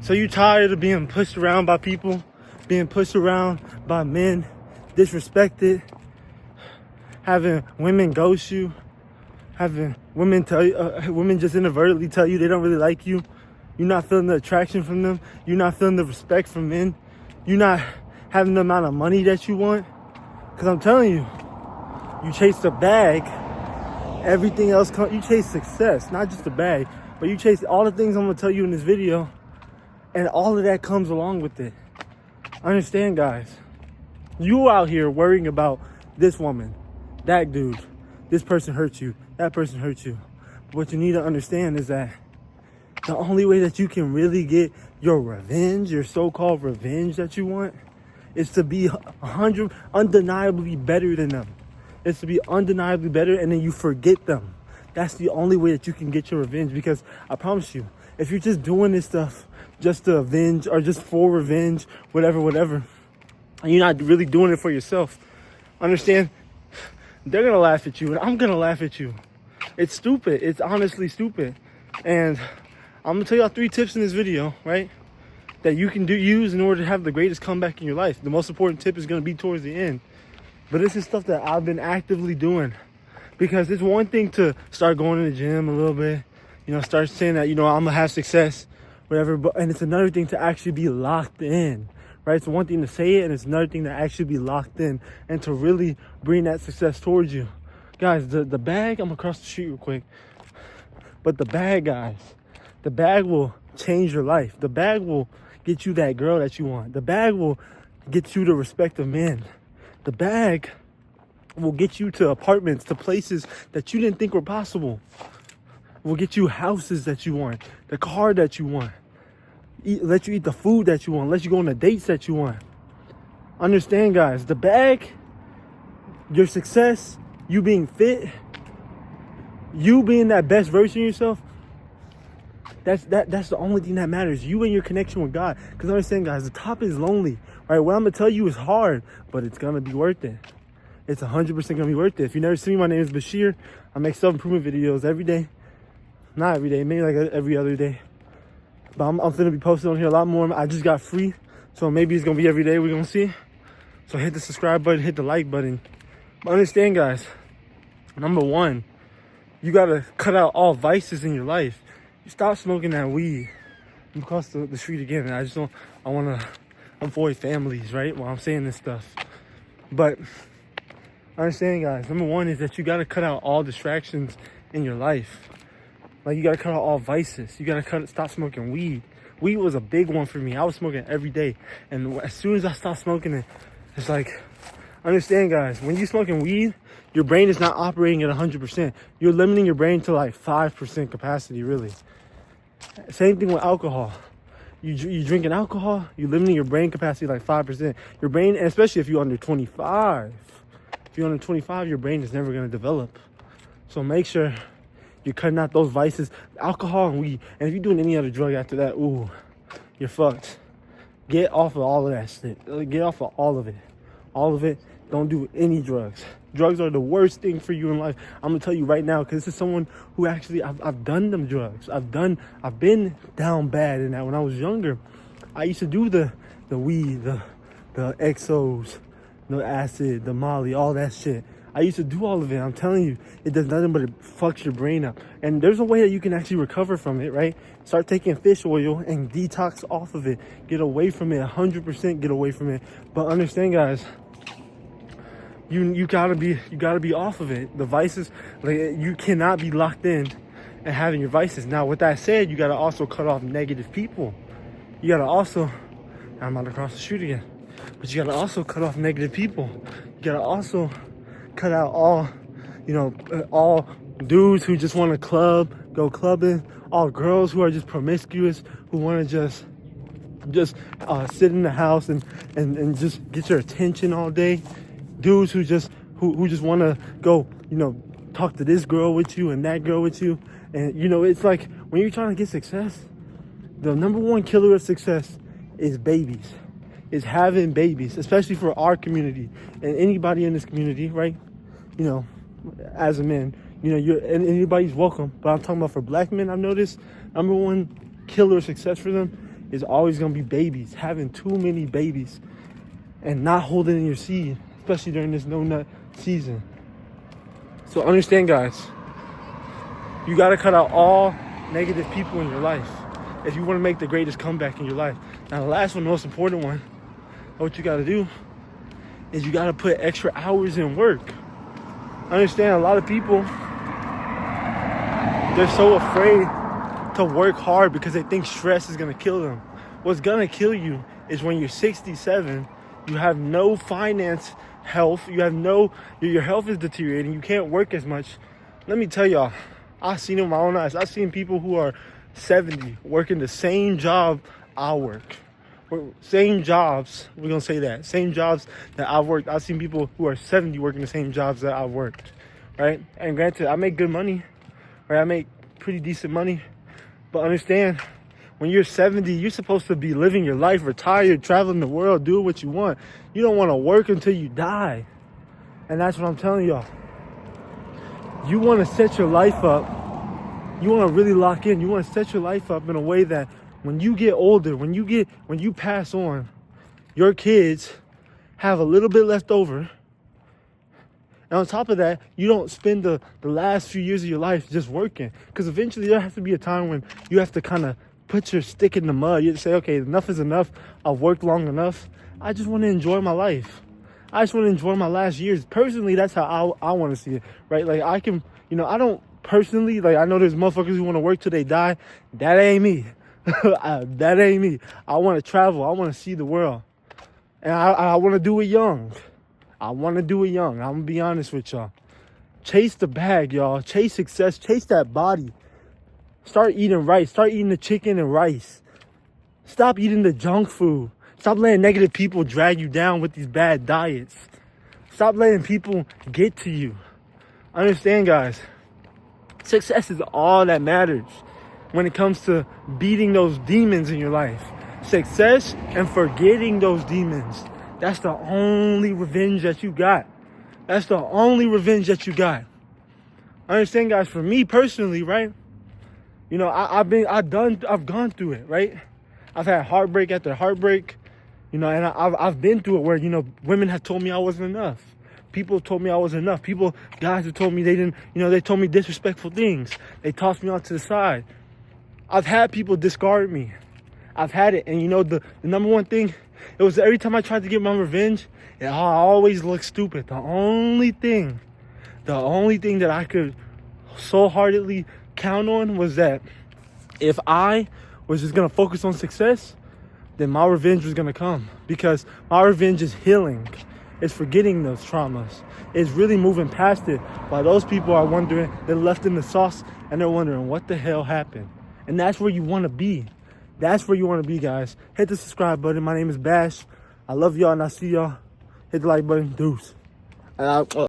So you tired of being pushed around by people, being pushed around by men, disrespected, having women ghost you, having women tell you, women just inadvertently tell you they don't really like you. You're not feeling the attraction from them. You're not feeling the respect from men. You're not having the amount of money that you want. Because I'm telling you, you chase the bag, everything else comes. You chase success, not just the bag, but you chase all the things I'm going to tell you in this video, and all of that comes along with it. Understand, guys. You out here worrying about this woman, that dude, this person hurt you, that person hurt you. But what you need to understand is that the only way that you can really get your revenge, your so-called revenge that you want, is to be undeniably better than them. It's to be undeniably better, and then you forget them. That's the only way that you can get your revenge, because I promise you, if you're just doing this stuff just to avenge or just for revenge, whatever, and you're not really doing it for yourself, understand, they're going to laugh at you, and I'm going to laugh at you. It's stupid. It's honestly stupid. And I'm going to tell y'all 3 tips in this video, right, that you can use in order to have the greatest comeback in your life. The most important tip is going to be towards the end. But this is stuff that I've been actively doing, because it's one thing to start going to the gym a little bit, start saying that, I'm going to have success, whatever. And it's another thing to actually be locked in, right? It's one thing to say it, and it's another thing to actually be locked in and to really bring that success towards you. Guys, the bag, I'm going to cross the street real quick. But the bag, guys, the bag will change your life. The bag will get you that girl that you want. The bag will get you the respect of men. The bag will get you to apartments, to places that you didn't think were possible. Will get you houses that you want, the car that you want, let you eat the food that you want, let you go on the dates that you want. Understand, guys, the bag, your success, you being fit, you being that best version of yourself, that's the only thing that matters. You and your connection with God. Because understand, guys, the top is lonely. Right? What I'm going to tell you is hard, but it's going to be worth it. It's 100% going to be worth it. If you never see me, my name is Bashir. I make self-improvement videos every day. Not every day, maybe like every other day. But I'm going to be posting on here a lot more. I just got free, so maybe it's going to be every day. We're going to see. So hit the subscribe button, hit the like button. But understand, guys, number 1, you got to cut out all vices in your life. You stop smoking that weed. I'm across the street again, and I want to avoid families, right, while I'm saying this stuff. But understand, guys, number 1 is that you got to cut out all distractions in your life. Like, you got to cut out all vices. You got to stop smoking weed. Weed was a big one for me. I was smoking it every day. And as soon as I stopped smoking it, it's like, understand, guys, when you're smoking weed, your brain is not operating at 100%. You're limiting your brain to like 5% capacity, really. Same thing with alcohol. You drinking alcohol, you're limiting your brain capacity like 5%. Your brain, and especially if you're under 25, your brain is never going to develop. So make sure you're cutting out those vices, alcohol and weed. And if you're doing any other drug after that, ooh, you're fucked. Get off of all of that shit. Get off of all of it. All of it. Don't do any drugs. Drugs are the worst thing for you in life. I'm going to tell you right now, because this is someone who actually, I've done them drugs. I've been down bad in that. When I was younger, I used to do the weed, the XOs, the acid, the Molly, all that shit. I used to do all of it. I'm telling you, it does nothing but it fucks your brain up. And there's a way that you can actually recover from it, right? Start taking fish oil and detox off of it. Get away from it, 100% get away from it. But understand, guys, you gotta be off of it. The vices, like, you cannot be locked in and having your vices. Now, with that said, you gotta also cut off negative people. You gotta also, I'm about to cross the street again, but you gotta also cut off negative people. You gotta also cut out all dudes who just want to go clubbing, all girls who are just promiscuous, who want to just sit in the house and just get your attention all day. Dudes who just want to go, talk to this girl with you and that girl with you. And, it's like when you're trying to get success, the number 1 killer of success is babies. Is having babies, especially for our community and anybody in this community, right? As a man, and anybody's welcome. But I'm talking about for black men, I've noticed number 1 killer of success for them is always gonna be babies, having too many babies and not holding in your seed, especially during this no nut season. So understand, guys, you gotta cut out all negative people in your life if you want to make the greatest comeback in your life. Now, the last one, the most important one, what you gotta do is you gotta put extra hours in work. Understand, a lot of people, they're so afraid to work hard because they think stress is gonna kill them. What's gonna kill you is when you're 67, you have no finance health, you have your health is deteriorating, you can't work as much. Let me tell y'all, I've seen it with my own eyes. I've seen people who are 70 working the same job I work. Same jobs, we're gonna say that. Same jobs that I've worked. I've seen people who are 70 working the same jobs that I've worked, right? And granted, I make good money, right? I make pretty decent money. But understand, when you're 70, you're supposed to be living your life, retired, traveling the world, doing what you want. You don't want to work until you die. And that's what I'm telling y'all. You want to set your life up. You want to really lock in. You want to set your life up in a way that when you get older, when you pass on, your kids have a little bit left over. And on top of that, you don't spend the last few years of your life just working. Because eventually there has to be a time when you have to kind of put your stick in the mud. You say, okay, enough is enough. I've worked long enough. I just want to enjoy my life. I just want to enjoy my last years. Personally, that's how I want to see it, right? Like, I can, I don't personally, like, I know there's motherfuckers who want to work till they die. That ain't me. That ain't me. I want to travel. I want to see the world. And I want to do it young. I'm going to be honest with y'all. Chase the bag, y'all. Chase success. Chase that body. Start eating rice. Start eating the chicken and rice. Stop eating the junk food. Stop letting negative people drag you down with these bad diets. Stop letting people get to you. Understand, guys. Success is all that matters when it comes to beating those demons in your life. Success and forgetting those demons. That's the only revenge that you got. That's the only revenge that you got. Understand, guys, for me personally, right? I've gone through it, right? I've had heartbreak after heartbreak, and I've been through it where, women have told me I wasn't enough. People told me I wasn't enough. Guys who told me they didn't, they told me disrespectful things. They tossed me onto the side. I've had people discard me. I've had it. And the number one thing, it was every time I tried to get my revenge, I always looked stupid. The only thing that I could wholeheartedly count on was that if I was just going to focus on success, then my revenge was going to come. Because my revenge is healing. It's forgetting those traumas. It's really moving past it. While those people are wondering, they're left in the sauce and they're wondering what the hell happened. And that's where you want to be. That's where you want to be, guys. Hit the subscribe button. My name is Bash. I love y'all and I see y'all. Hit the like button. Deuce. And